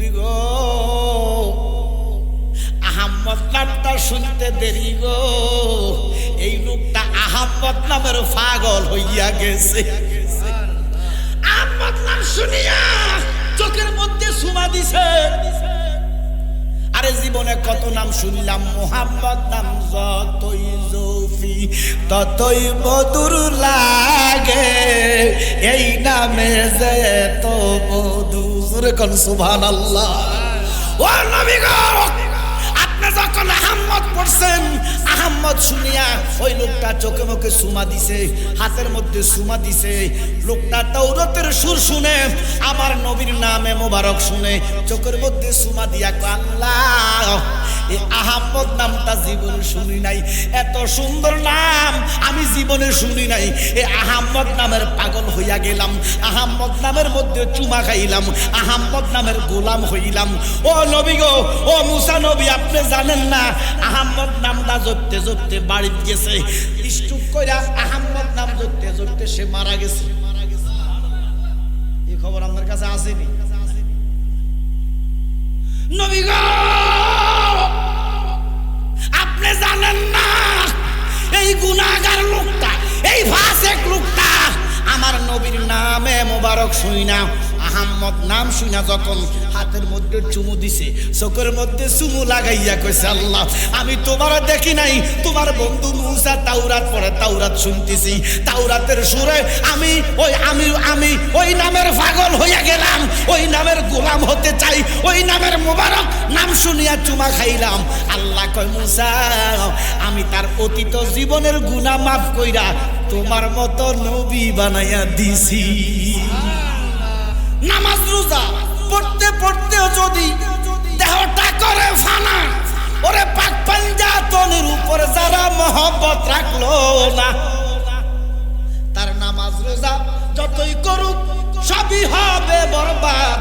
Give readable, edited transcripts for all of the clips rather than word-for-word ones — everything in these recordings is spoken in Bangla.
নবী গো আহম্মদ নামটা শুনতে দেরি গো, এই লোকটা আহম্মদ নামের পাগল হইয়া গেছে। আহম্মদ নাম শুনিয়া চোখের মধ্যে সুমা দিছে। আরে জীবনে কত নাম শুনলাম, মুহাম্মদ নাম যতই জৌফি ততই মধুর লাগে, এই নামে যে তো মধুর। কোন সুবহানাল্লাহ। ও নবী গো আপনি যখন আহম্মদ পড়ছেন, আহম্মদ শুনিয়া ওই লোকটা চোখে মুখে সুমা দিছে, হাতের মধ্যে সুমা দিছে। লোকটা তাওরাতের সুর শুনে, আমার নবীর নামে মোবারক শুনে চোখের মধ্যে সুমা দিয়া কয় আল্লাহ এই আহম্মদ নামটা জীবনে শুনি নাই, এত সুন্দর নাম আমি জীবনে শুনি নাই। এই আহম্মদ নামের পাগল হইয়া গেলাম, আহম্মদ নামের মধ্যে চুমা খাইলাম, আহম্মদ নামের গোলাম হইলাম। ও নবী গো, ও মুসা নবী আপনি জানেন না, আহম্মদ নামটা জপতে জপতে বাড়িতে গেছে, স্ট্রোক কইরা আহম্মদ নাম জপতে জপতে সে মারা গেছে। এই খবর আপনার কাছে আসেনি? নবী গো আপনি জানেন না, এই গুনাহগার লোকটা, এই ফাসিক লোকটা আমার নবীর নামে মোবারক শুই না, আহম্মদ নাম শুনা যখন হাতের মধ্যে চুমু দিছে, চোখের মধ্যে চুমু লাগাইয়া কইছে আল্লাহ আমি তোমার দেখি নাই, তোমার বন্ধু মুসা তাওরাত পড়ে, তাওরাত শুনতেছি, তাওরাতের সুরে আমি ওই নামের পাগল হইয়া গেলাম, ওই নামের গোলাম হতে চাই, ওই নামের মোবারক নাম শুনিয়া চুমা খাইলাম। আল্লাহ কয় মুসা আমি তার অতীত জীবনের গুনাহ মাফ কইরা তোমার মতো নবী বানাইয়া দিছি। নামাজ রোজা পড়তে পড়তেও যদি দেহটা করে ফানা, ওরে পাক পাঞ্জাতনের উপরে যারা মহব্বত রাখলো না, তার নামাজ রোজা যতই করুক সবই হবে বরবাদ।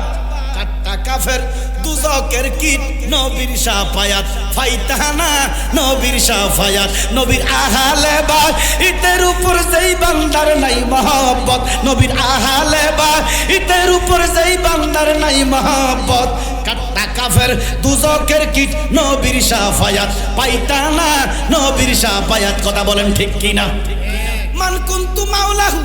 কাট্টা কাফের দুজকের কীট নবীর শাফায়াত ফাইতানা, নবীর শাফায়াত নবীর আহলে বাইতের উপর যেই বান্দার নাই মহব্বত, নবীর আহলে বাইতের উপর যেই বান্দার নাই মহব্বত, কাট্টা কাফের দুজকের কীট নবীর শাফায়াত পাইতানা, নবীর শাফায়াত। কথা বলেন ঠিক কিনা? মান কুনতু মাওলাহু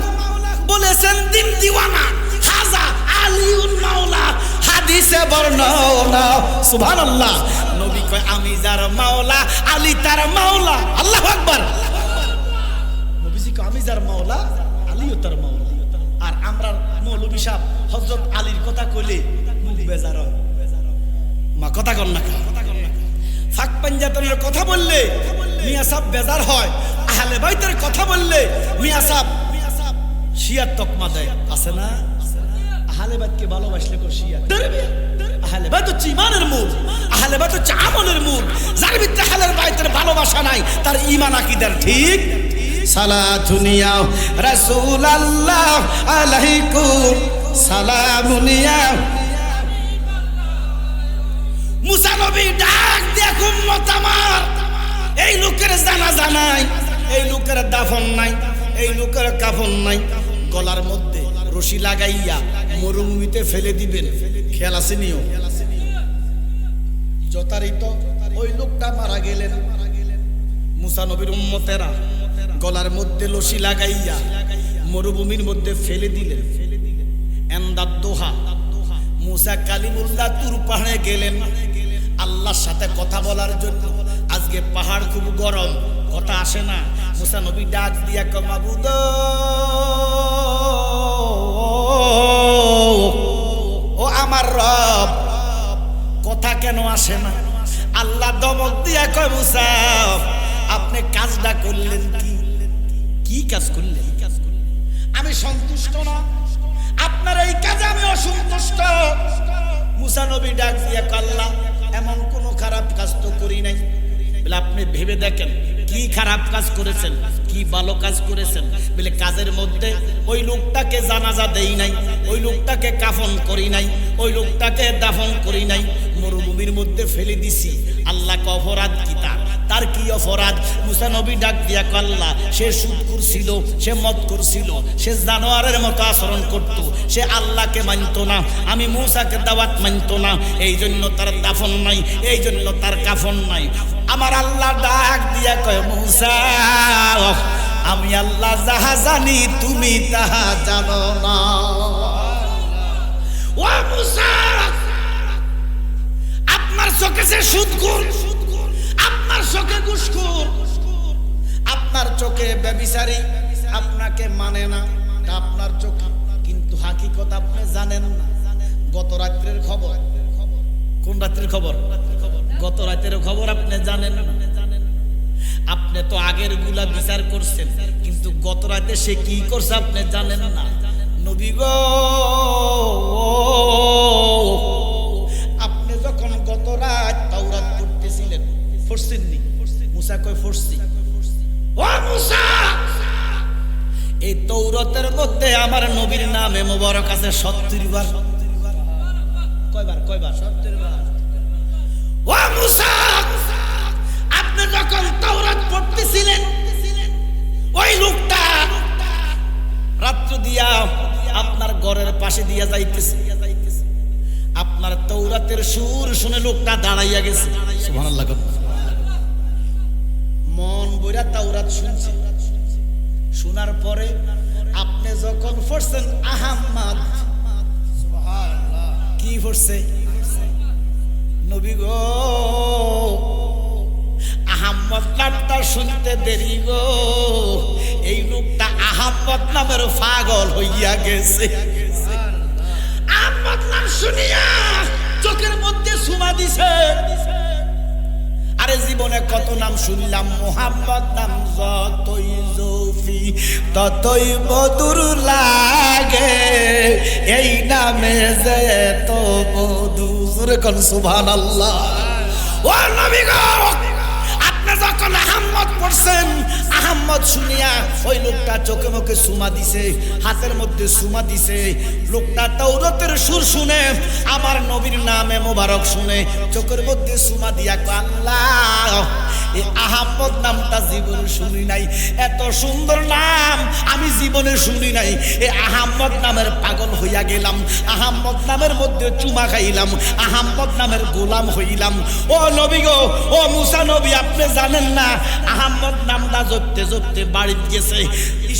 বলেছেন দিন দিওয়ানা, হাজা আলিউল মাওলা হাদিসে বর্ণনা। সুবহানাল্লাহ। নবী কয় আমি যার মাওলা আলী তার মাওলা। আল্লাহু আকবার। নবীজি কয় আমি যার মাওলা আলীও তার মাওলা। আর আমরা মৌলভী সাহেব হযরত আলীর কথা কইলে মুখ বেজার হয়। মা কথা কন না, ফাক পাঞ্জাতনের কথা বললে মিয়া সাহেব বেজার হয়, আহলে বাইতের কথা বললে মিয়া সাহেব শিয়ার তকমা দেয়। আছে না? আহলে বাইতকে ভালোবাসলে কো শিয়া ধরবে। আহলে বাইত হচ্ছে ঈমানের মূল, আহলে বাইত হচ্ছে আমলের মূল। যার ভিতরে আহলে বাইতের ভালোবাসা নাই তার ঈমান আকীদার ঠিক। সালাতুনিয়া রাসূলুল্লাহ আলাইকুম সালামুনিয়া। মুসা নবী ডাক দেখ উম্মত আমার, এই লোকের জানাজা নাই, এই লোকের দাফন নাই, এই লোকের কাফন নাই, গলার মধ্যে রশি লাগাইয়া মরুভূমিতে ফেলে দিবেন। খেয়াল আছে নিও? যথারীত ওই লোকটা মারা গেলেন, মুসা নবীর উম্মতেরা গলার মধ্যে রশি লাগাইয়া মরুভূমির মধ্যে ফেলে দিলেন। এন্দাদ দোহা মুসা কালিমুল্লাহ তুর পাহাড়ে গেলেন আল্লাহর সাথে কথা বলার জন্য। আজকে পাহাড় খুব গরম, কথা আসে না। মুসা নবী ডাক দিয়া কয় মাবুদ ও আমার রব, কথা কেন আসে না? আল্লাহ দমক দিয়া কয় মুসা আপনি কাজটা করলেন কি কাজ করলেন? আমি সন্তুষ্ট না, আপনার এই কাজে আমি অসন্তুষ্ট। মুসা নবী ডাক দিয়া কয় আল্লাহ এমন কোন খারাপ কাজ তো করি নাই। বলে আপনি ভেবে দেখেন কি খারাপ কাজ করেছেন, কি ভালো কাজ করেছেন। বলে কাজের মধ্যে ওই লোকটাকে জানাজা দেই নাই, ওই লোকটাকে কাফন করি নাই, ওই লোকটাকে দাফন করি নাই, মরুভূমির মধ্যে ফেলে দিছি। আল্লাহ অপরাধ কি? তার তার কি অপরাধ? মুসা নবী ডাক দিয়া আল্লাহ, সে সুদখোর ছিল, সে মদখোর ছিল, সে জানোয়ারের মতো আচরণ করত, সে আল্লাহকে মানত না, আমি মুসাকে দাওয়াত মানত না, এই জন্য তার দাফন নাই, এই জন্য তার কাফন নাই। আমার আল্লাহ ডাক দিয়া কয়, মুসা আমি আল্লাহ যাহা জানি তুমি তাহা জানো না। ও মুসা, আপনার চোখে সে সুদখোর, আপনার চোখে ঘুষখোর, আপনার চোখে ব্যভিচারী, আপনাকে মানে না, আপনার চোখে, কিন্তু হাকিকত আপনি জানেন না। গত রাত্রের খবর, কোন রাত্রের খবর? গত রাতের খবর আপনি জানেন না। আপনি তো আগের গুলা বিচার করছেন, কিন্তু গত রাতে সে কি করছে আপনি জানেন না। নবী গো, আপনি যখন গত রাত তাওরাত পড়তেছিলেন, পড়ছেননি? মুসা কয় পড়ছি। ও মুসা, এই তাওরাতের মধ্যে আমার নবীর নামে মোবারক আছে 70 বার। কয়বার? 70 বার। ও মুসা, আপনি যখন তাওরাত পড়তেছিলেন, ওই লোকটা রাত্র দিয়া আপনার ঘরের পাশে দিয়া যাইতেছে, আপনার তাওরাতের সুর শুনে লোকটা দাঁড়াইয়া গেছে। সুবহানাল্লাহ। মন বইরা তাওরাত শুনছে, শোনার পরে আপনি যখন পড়ছেন আহাম্মদ, সুবহানাল্লাহ, কি পড়ছে? নবী গো, আহাম্মদ নামটা শুনতে দেরি গো, এই লোকটা আহাম্মদ নামের পাগল হইয়া গেছে। আহাম্মদ নাম শুনিয়া চোখের মধ্যে সুমা দিছে। আরে জীবনে কত নাম শুনলাম, মুহাম্মদ নাম যতই জফি ততই মধুর লাগে, এই নামে যে তো মধুর। কোন সুবহানাল্লাহ। ও নবী গো, আপনি যখন আহাম্মদ পড়ছেন, আহাম্মদ শুনিয়া ওই লোকটা চোখে মুখে সুমা দিছে, হাতের মধ্যে সুমা দিছে। লোকটা তাওরাতের সুর শুনে, আমার নবীর নামে মোবারক শুনে চোখের মধ্যে সুমা দিয়া আল্লাহ, এই আহাম্মদ নামটা জীবনে শুনি নাই, এত সুন্দর নাম আমি জীবনে শুনি নাই। এই আহাম্মদ নামের পাগল হইয়া গেলাম, আহাম্মদ নামের মধ্যে চুমা খাইলাম, আহাম্মদ নামের গোলাম হইলাম। ও নবী গো, ও মুসা নবী, আপনি জানেন না, আহাম্মদ নামটা জপতে জপতে বাড়িতে গেছে,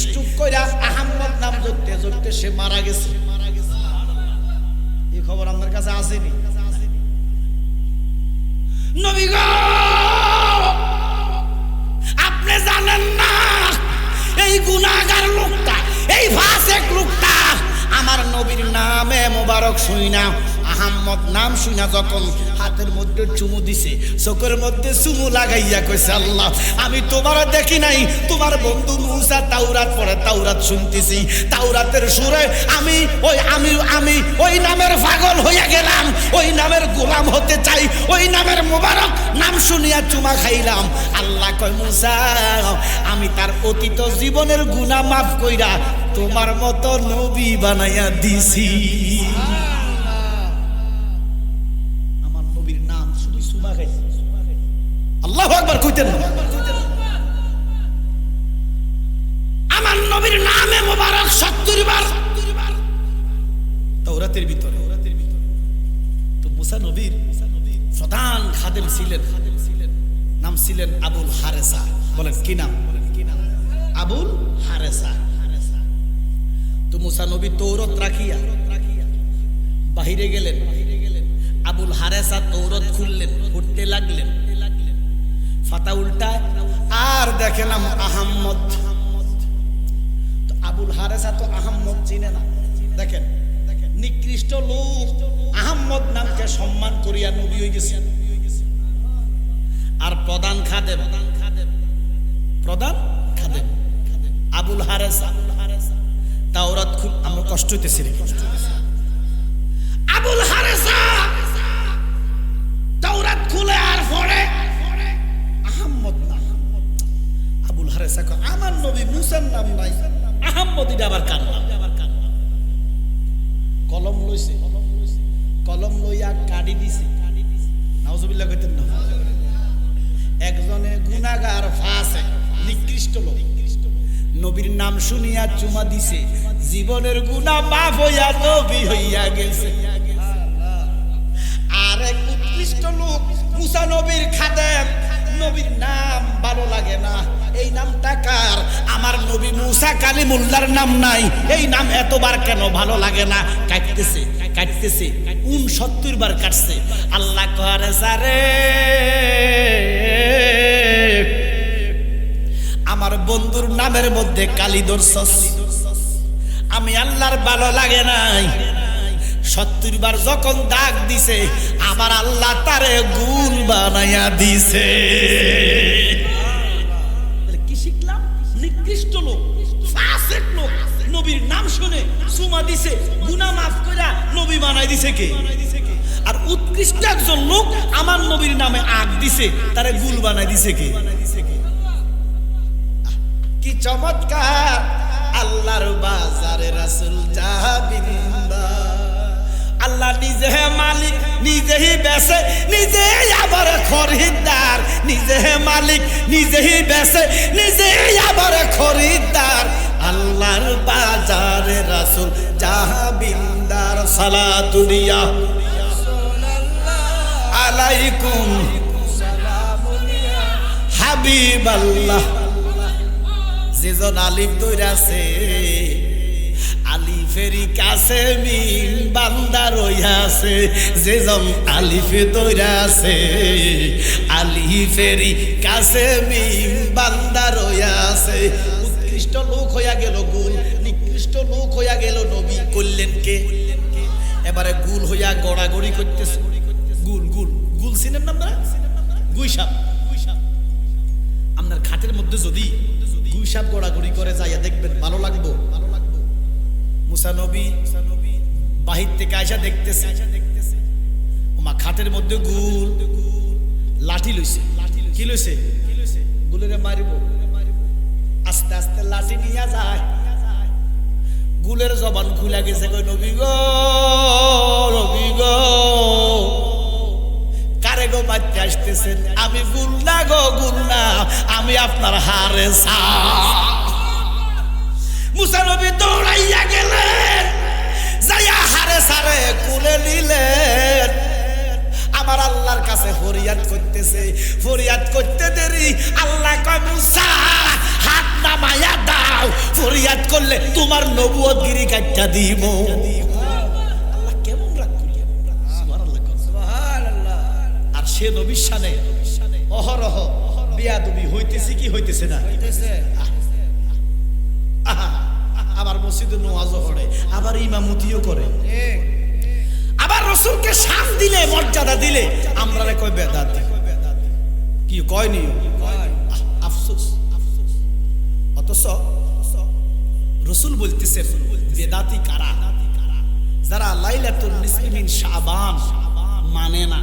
স্ট্রোক কইরা আহাম্মদ নাম জপতে জপতে সে মারা গেছে। এই খবর আপনার কাছে আসেনি? নবী গো, আপনি জানেন না, এই গুনাহগার লোকটা, এই ফাসিক লোকটা আমার নবীর নামে মোবারক শুই না, আহাম্মদ নাম শুনা যখন হাতের মধ্যে চুমু দিছে, চোখের মধ্যে চুমু লাগাইয়া কইছে, আল্লাহ আমি তোমার দেখি নাই, তোমার বন্ধু মুসা তাওরাত পড়ে, তাওরাত শুনতেছি, তাওরাতের সুরে আমি ওই নামের পাগল হইয়া গেলাম, ওই নামের গোলাম হতে চাই, ওই নামের মোবারক নাম শুনিয়া চুমা খাইলাম। আল্লাহ কয়, মুসা আমি তার অতীত জীবনের গুনাহ মাফ কইরা তোমার মতো নবী বানাইয়া দিছি। আল্লাহু আকবার কইতেন না? আমার নবীর নামে মোবারক 70 বার তাওরাতের ভিতরে। তো মুসা নবীর প্রধান খাদেম ছিলেন, নাম ছিলেন আবুল হারেসা। বলেন কি নাম? আবুল হারেসা। তো মুসা নবী তাওরাত রাখিয়া বাহিরে গেলেন, আবুল হারেসা তাওরাত খুললেন, পড়তে লাগলেন, ফাতা উল্টায় আর দেখেলাম আহাম্মদ। তো আবুল হারেসা তো আহাম্মদ চিনে না। দেখেন নিকৃষ্ট লোক আহাম্মদ নামকে সম্মান করিয়া নবী হয়ে গেছেন। আর প্রধান খাদেম আবুল হারেসা তাওরাত খুব আমার কষ্ট হইতেছে। আবুল হারেসা তাওরাত খুলে আর পড়ে আহাম্মদ নাম। আবুল হারেসা কয়, আমার নবী মুসার নাম নাই, আহাম্মদ এটা আবার কার নাম? কলম লইছে, কলম লইয়া কাটি দিছে। নাউজুবিল্লাহ কইতেন না? একজনে গুনাহগার ফাসিক নিকৃষ্ট লোক নবীর নাম শুনিয়া চুমা দিছে, জীবনের গুনাহ মাফ হইয়া নবী হইয়া গেছে। আর এক উৎকৃষ্ট লোক মুসা নবীর খাদেম, নবীর নাম ভালো লাগে না। এই নামটা কার? আমার নবী মুসা কালিমুল্লাহর নাম নাই, এই নাম এতবার কেন ভালো লাগে না? কাটতেছে 69 বার কাটছে। আল্লাহ করে সারে আমার বন্ধুর নামের মধ্যে কালি ধরছস, আমি আল্লাহর ভালো লাগে নাই। 70 বার যখন দাগ দিছে, আবার আল্লাহ তারে গুল বানাইয়া দিছে। কি শিখলাম? নিকৃষ্ট লোক, ফাসিক লোক নবীর নাম শুনে চুমা দিছে, গুনাহ মাফ কইরা নবী বানাই দিছে কে? আর উৎকৃষ্ট একজন লোক আমার নবীর নামে আগ দিছে, তারে গুল বানাই দিছে কে? কি চমৎকার! আল্লাহর বাজারে রাসূল জাহাবিন্দা, আল্লাহ নিজে মালিক, নিজেই বেচে, নিজেই আবার খরিদ্দার। নিজে মালিক, নিজেই বেচে, নিজেই আবার খরিদ্দার। আল্লাহর বাজারে রাসূল জাহাবিন্দার। সালাতুলিয়া আলাইকুম হাবিবাল্লাহ। যেজন আলিফ দইরাছে, আলিফেরি কাছে মিম বান্দা রইয়াছে। যেজন আলিফে দইরাছে, আলিফেরি কাছে মিম বান্দা রইয়াছে। উৎকৃষ্ট লোক হইয়া গেল গুল, নিকৃষ্ট লোক হইয়া গেল নবী। করলেন কে? এবারে গুল হইয়া গড়াগড়ি করতেছে। গুল গুল গুল চিনেন না আপনারা? গুইসাপ। আপনার খাটের মধ্যে যদি গুইসাপ গড়াগড়ি করে যাইয়া দেখবেন, ভালো লাগবো। মুসা নবী বাহির থেকে আয়সা দেখতেছে, ওমা খাটের মধ্যে গুল, লাঠি লইছে। কি লইছে? গুলেরে মারিব। আস্তে আস্তে লাঠি নিয়ে যায়, গুলের জবান খুলে গেছে। কই নবী গো, নবী গো, কারে গো মারতে আসতেছেন? আমি গুল না গো, গুল না, আমি আপনার হারে সা। মুসা নবী দৌড়াইয়া গেলেন, যাইয়া হারে সারে কুলে নিলেন। আমার আল্লাহর কাছে ফরিয়াদ করতেছে। ফরিয়াদ করতে দেরি, আল্লাহ কয় মুসা হাত নামাইয়া দাও, ফরিয়াদ করলে তোমার নবুয়ত গিরি কাটটা দিব। আল্লাহ কেমন রাগ করিয়া, সুবহানাল্লাহ। আর সে নবীর শানে অহরহ বিয়াদবি হইতেছে কি হইতেছে না? আবার মসজিদে নামাজও পড়ে, আবার ইমামতিও করে, আবার রাসূলকে শান দিলে, মর্যাদা দিলে আমরা কই বেদাত। কি কয়নি? আফসোস। অথচ রাসূল বলতেছেন বেদাতি কারা? যারা লাইলাতুল নিসফি মিন শাবান মানে না,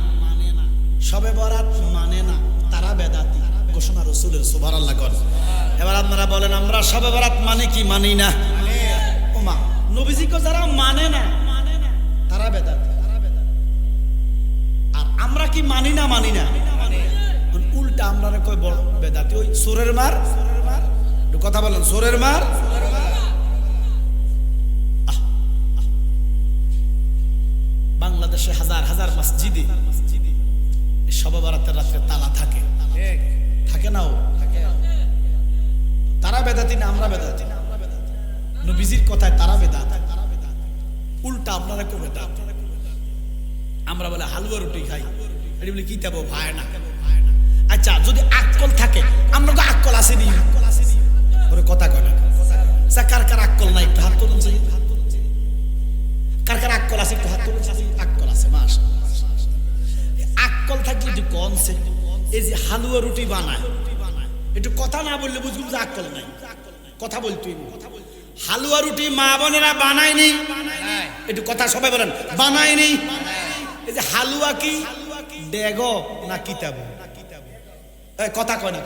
শবে বরাত মানে না, তারা বেদাতি। ঘোষণা রাসূলের, সুবহানাল্লাহ। এবার আপনারা বলেন আমরা শবে বরাত মানে কি মানি না? ওমা নবীজিকে যারা মানে না তারা বেদাতি। আর আমরা কি মানি না? মানি না। উল্টা আমরা কই বড় বেদাতি। ওই সুরের মার, কথা বলেন, সুরের মার। বাংলাদেশে হাজার হাজার মসজিদে শবে বরাতের রাতে তালা থাকে, থাকে না? তারা বেদাতি না আমরা বেদাতি? নবীজির কথায় তারা বেদাত, উল্টা আপনারা কো বেদাত। আমরা বলে হালুয়া রুটি খাই, এটা বলে কি দেবো ভাই না। আচ্ছা যদি আকল থাকে, আমরা তো আকল আসেনি, ওরে কথা কয় না। কার কার আকল নাই একটু হাত তুলুন। কার কার আকল আছে একটু হাত তুলুন। আকল আছে, মাশাআল্লাহ। আকল থাকলে যে কনসেপ্ট, এই যে হালুয়া রুটি বানায়, একটু কথা না বললে বুঝবো যে আকল নাই। কথা বলতে হালুয়া রুটি মা বোনেরা বানায়নি, একটু কথা সবাই বলেন, বানায়নি। এই যে হালুয়া কি ডেগ না কিতাব? কথা কয় না,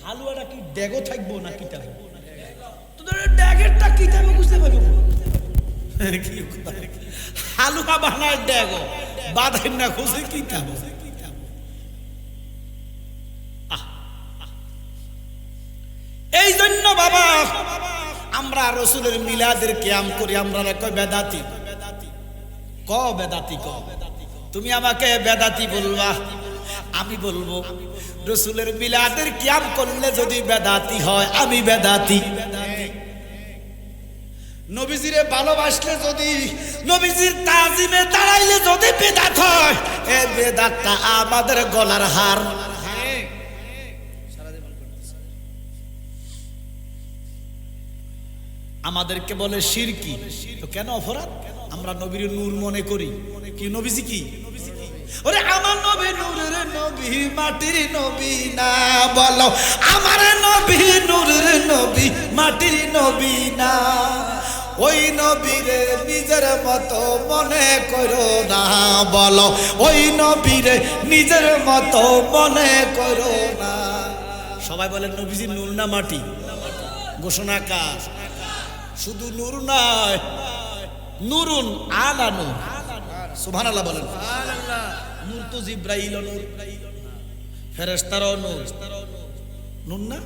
হালুয়াটা কি ডেগো থাকবো না কিতাব? তোদের ডেগেরটা কিতাবে বুঝতে পারবো। হালুয়া বানায় ডেগো, বাঁধেন না খুশি কিতাব। বাবা আমরা রাসূলের মিলাদের কিয়াম করি, আমরা কই বেদাতি। ক বেদাতি ক, তুমি আমাকে বেদাতি বলবা, আমি বলবো রাসূলের মিলাদের কিয়াম করলে যদি বেদাতি হয় আমি বেদাতি। নবীজিরে ভালোবাসলে যদি, নবীজির তাজিমে দাঁড়াইলে যদি বেদাত হয়, এই বেদাতটা আমাদের গলার হার। আমাদেরকে বলে শিরকি, তো কেন অপরাধ? আমরা নবীর নূর মনে করি। কি নবীজি কি? ওরে আমার নবী নূরের নবী, মাটির নবী না বলো, আমার নবী নূরের নবী, মাটির নবী না। ওই নবীরে নিজের মতো মনে করো না বলো, ওই নবীরে নিজের মতো মনে করো না। সবাই বলেন নবীজি নূর না মাটি? ঘোষণা কার? শুধু নূর নয়, নূরুন আলা নূর। সুবহানাল্লাহ বলেন। নূর তো জিব্রাইল নূর, ফেরেশতারও নূর, নূর না?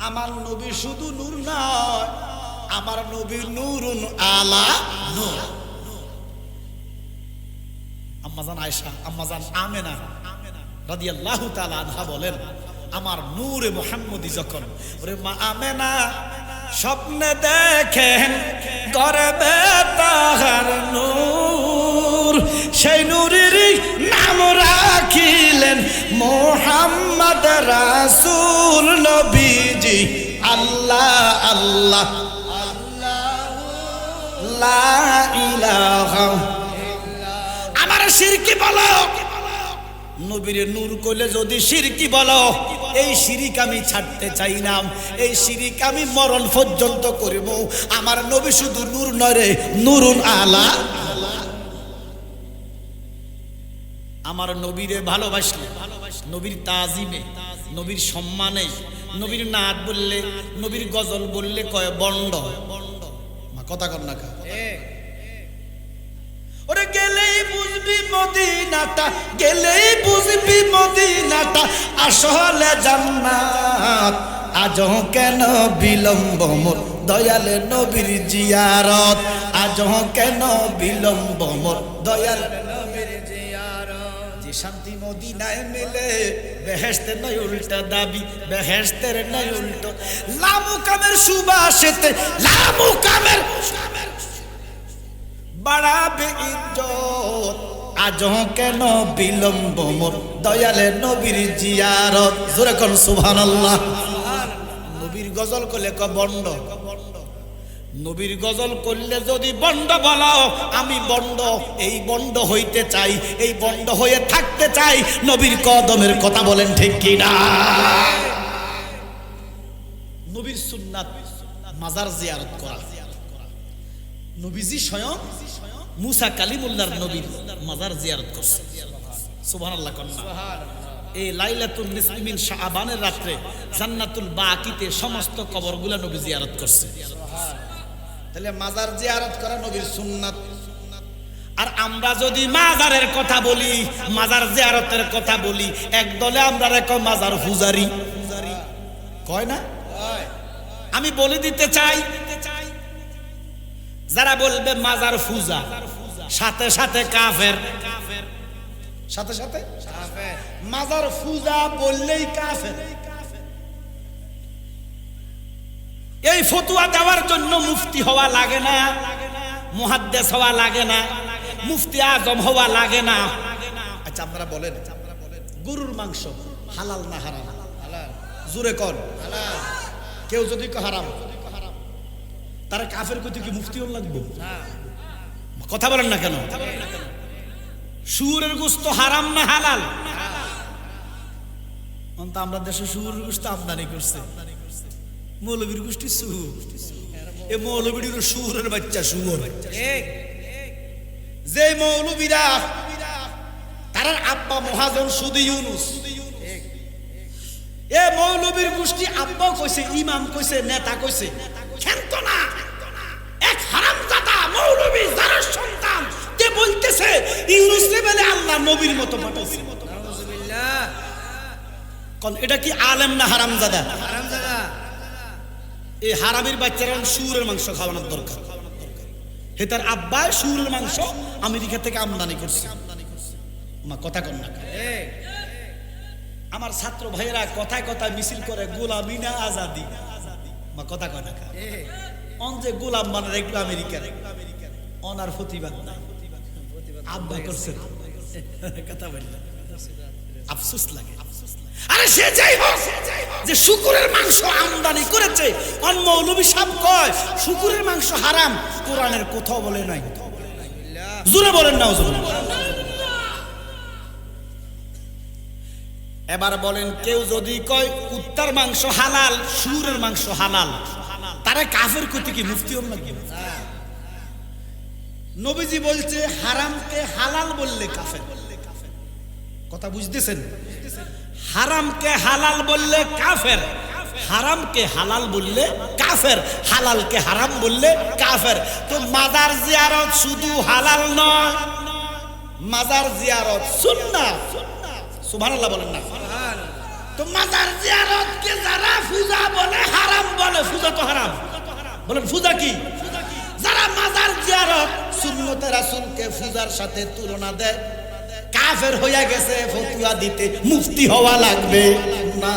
আমার নবী শুধু নূর নয়, আমার নবী নূরুন আলা নূর। আম্মাজান আয়েশা, আম্মাজান আমেনা রাদিয়াল্লাহু তাআলা আনহা বলেন, আমার নূরে মুহাম্মদী যখন, ওরে মা আমেনা স্বপ্নে দেখেন গর্বে তাহার নূর, সেই নূরের নাম রাখিলেন মুহাম্মদ রাসূল নবীজি। আল্লাহ আল্লাহ লা ইলাহা। আমার শিরকি বলো, নবীরে নূর কইলে যদি শিরকি বলো, এই শিরিক আমি ছাড়তে চাই না, এই শিরিক আমি মরণ পর্যন্ত করিব। আমার নবী শুধু নূর নয় রে, নূরুন আলা। আমার নবীরে ভালোবাসলে, নবীর তাজিমে, নবীর সম্মানে, নবীর নাত বললে, নবীর গজল বললে কয় বন্ড। কথা কর না কা? ওরে গেলেই বুঝবি মদিনাটা, গেলেই বুঝবি মদিনাটা আসলে জান্নাত। আজ কেন বিলম্ব মোর দয়াল নবীর জিয়ারত, আজ কেন বিলম্ব মোর দয়াল নবীর জিয়ারত। যে শান্তি মদিনায় মিলে বেহেশতের নয় উল্টা দাবি, বেহেশতের নয় উল্টো। লামুকামের সুবাসেতে, লামুকামের বাড়াবে ইজ্জত। আজ কেন বিলম্ব মোর দয়ালে নবীর জিয়ারত। জোরে কোন সুবহানাল্লাহ। নবীর গজল করলে ক বন্ড, নবীর গজল করলে যদি বন্ড বলো, আমি বন্ড, এই বন্ড হইতে চাই, এই বন্ড হয়ে থাকতে চাই। নবীর কদমের কথা বলেন ঠিক কি না? নবীর সুন্নাত মাজার জিয়ারত করা। নবীজি স্বয়ং মুসা কালিমুল্লাহর নবীর মাজার জিয়ারত করছে। সুবহানাল্লাহ কন্যা। এই লাইলাতুল নিসফি মিন শাবানের রাতে জান্নাতুল বাকিতে সমস্ত কবরগুলা নবী জিয়ারত করছে। তাহলে মাজার জিয়ারত করা নবীর সুন্নাত। আর আমরা যদি মাজারের কথা বলি, মাজার জিয়ারতের কথা বলি, এক দলে আমরা কয় মাজার পূজারি, কয় না? আমি বলে দিতে চাই, যারা বলবে মাজার পূজা, সাথে সাথে কাফের, সাথে সাথে মাজার পূজা বললেই কাফের। এই ফতোয়া দেওয়ার জন্য মুফতি হওয়া লাগে না, মুহাদ্দিস হওয়া লাগে না, মুফতি আজম হওয়া লাগে না। আচ্ছা আপনারা বলেন, গরুর মাংস হালাল না হারাম? জোরে কোন হালাল। কেউ যদি হারাম, তারা কাফের কইতে কি মুফতি হল লাগবে? কথা বলেন না কেন? শুয়োরের গোশত হারাম না হালাল? আমরা দেশে শুয়োরের গোশত আমদানি করছে, মৌলবীর গোষ্ঠী শুয়োর, এ মৌলবীর শুয়োরের বাচ্চা শুয়োর। যে মৌলবীরা, তার আব্বা মহাজন সুদি ইউনুস, এ মৌলবীর গোষ্ঠী আব্বা কইছে, ইমাম কইছে, নেতা কইছে, খেন্ত না এক হারামজাদা মৌলবী যার সন্তান কে বলতেছে ইউনুস বলে আল্লাহ নবীর মতো পাঠাইছে। নাউজুবিল্লাহ। কোন এটা কি আলেম না হারামজাদা? হারামজাদা। এই হারামির বাচ্চারা শুয়োরের মাংস খাওয়ানোর দরকার। হে তার আব্বাই শুয়োরের মাংস আমেরিকা থেকে আমদানি করছে। মা কথা কন না। আমার ছাত্র ভাইয়েরা কথায় কথায় মিছিল করে গোলামি না আজাদি। মা কথা কয় না। অন যে গোলাম মানে এগুলো আমেরিকার অনার প্রতিবাদ নাই, আব্বা করছে কথা বললেন আফসোস লাগে। আরে সে যাই হোক, যে শুকুরের মাংস আমদানি করেছে, অন মৌলবী সাহেব কয় শুকুরের মাংস হারাম, কোরআনের কোথাও বলে নাই। জোরে বলেন না হুজুর। এবার বলেন, কেউ যদি কয় কুত্তার মাংস হালাল, শুয়োরের মাংস হালাল, তারা কাফের কইতে কি মুফতি হন না? নবীজি বলছে হারামকে হালাল বললে কাফের। কথা বুঝতেছেন? হারামকে হালাল বললে কাফের, হারামকে হালাল বললে কাফের, হালালকে হারাম বললে কাফের। তো মাজার জিয়ারত শুধু হালাল নয়, মাজার জিয়ারত সুন্নাহ। সুবহানাল্লাহ বলেন না। তো মাজার জিয়ারতকে যারা পূজা বলে হারাম বলে, পূজা তো হারাম। বলেন পূজা কি? যারা মাজার জিয়ারত সুন্নতে রাসূলকে পূজার সাথে তুলনা দেয়, কাফের হইয়া গেছে। ফতোয়া দিতে মুফতি হওয়া লাগবে না।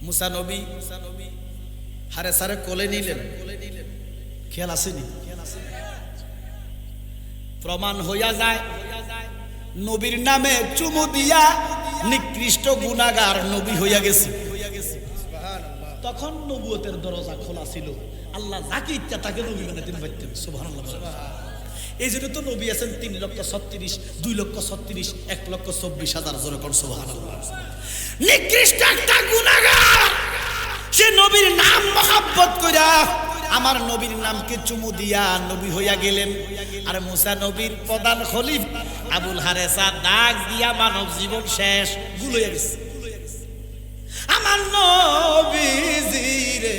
মুসা নবী হারে সারে কোলে নিলেন, খেয়াল আসেনি? প্রমাণ হইয়া যায় নবীর নামে চুমু দিয়া নিকৃষ্ট গুনাহগার নবী হইয়া গেছে। তখন নবুয়তের দরজা খোলা ছিল, আল্লাহ যাকে ইচ্ছা তাকে নবী বানাতেন পারতেন। সুবহানাল্লাহ। এই জন্য তো নবী আছেন 3,36,000, 2,36,000, 1,24,000 জোরে কোন সুবহানাল্লাহ। নিকৃষ্ট একটা গুনাহগার সে নবীর নাম মহব্বত কইরা আমার নবীর নামকে চুমু দিয়া নবী হইয়া গেলেন। আর মুসা নবীর প্রধান খলিফা আবুল হারেসা ডাক দিয়া মানব জীবন শেষ গুল হইয়া গেছে। আমার নবীজিরে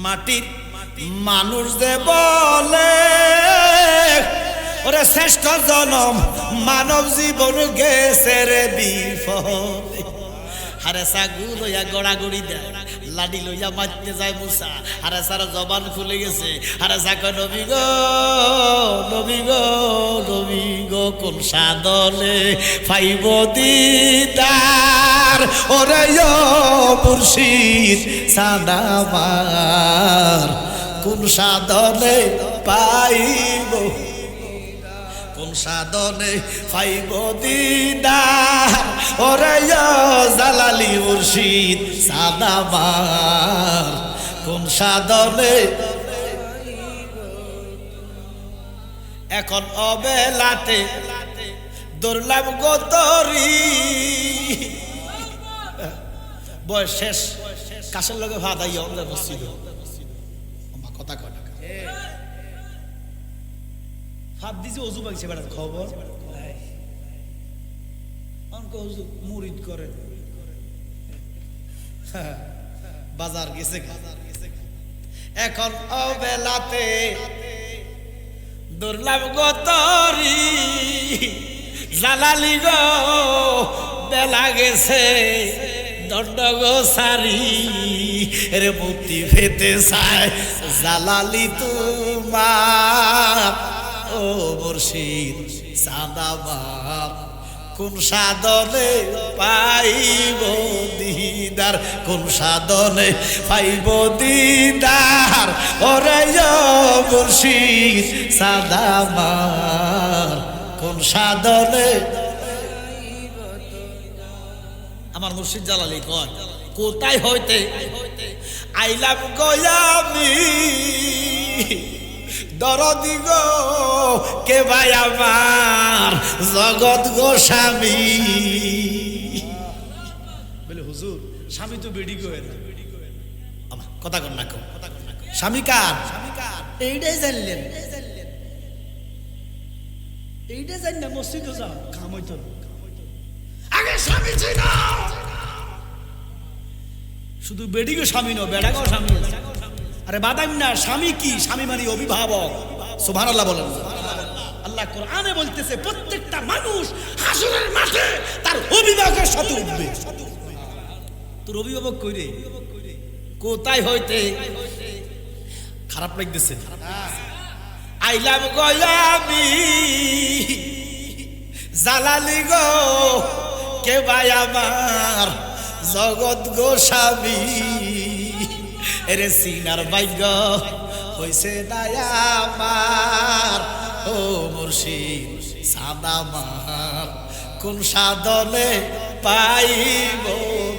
মাটির মানুষ যে বলে, ওরে শ্রেষ্ঠ জনম মানব জীবন গেছে রে বিফলে। হারেসা গুল হইয়া গড়াগড়ি দেয়, লাডি লইয়া মারতে যায় মুসা। হারেসার জবান খুলে গেছে। হারেসা কয় নবী গো, নবী গো, নবী গো, কোন সাধনে পাইব দিদার, ওরে ও মুর্শিদ সানামার, কোন সাধনে পাইব, কোন সাধনে পাইব দিদার, ওরে ও জালালি মুর্শিদ সানামার, কোন সাধনে। এখন অবেলাতে দৌড়লাম গোতরি, বয়স শেষ, কাশের লগে ভাত আইয়া বসছিল। কথা কথা ভাত দিছে, অজু পাইছে বেড়ার খবর মুরিদ করে বাজার গেছে। এখন অবেলাতে দৌড়লাম গোতরি, জালালি গো বেলা গেছে, দণ্ড গো সারি রে মুক্তি পেতে চায় জালালি তোমার, ও মুর্শিদ সানামার, কোন সাধনে পাইব দিদার, কোন সাধনে পাইব দিদার, ওরে ও মুর্শিদ সানামার, কোন সাধনে। আমার মুর্শিদ জালালি কয় কোথায় হইতে আইলাম গয়ামি, দরদি গো কে ভাই আমার জগৎ গো স্বামী। বলে হুজুর স্বামী তো বেডি গো, কথা কন না, স্বামী কার? এইটাই জানলেন, এইটাই জান না মসজিদে যাও কাম হইতো। আগে স্বামী ছিল, শুধু বেডিগো স্বামী নয়, বেড়াগো স্বামী। আরে বাদাম না, স্বামী কি? স্বামী মানে অভিভাবক। সুবহানাল্লাহ বলেন। আল্লাহ কোরআনে বলতেছে প্রত্যেকটা মানুষ হাসরের মাঠে তার অভিভাবকের সাথে উঠবে। তোর অভিভাবক কই রে? কোথায় হইতে? খারাপ লাগতেছে। আইলাম গো আমি জালালি গো, কে ভাই আমার জগৎ গোস্বামী, এরে সিনার ভাগ্য হইছে দায়া আমার, ও মুর্শিদ সাদামার কোন সাধনে পাইব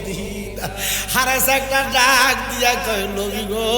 দিদা। হারেস একটা ডাক দিয়া কইল গো,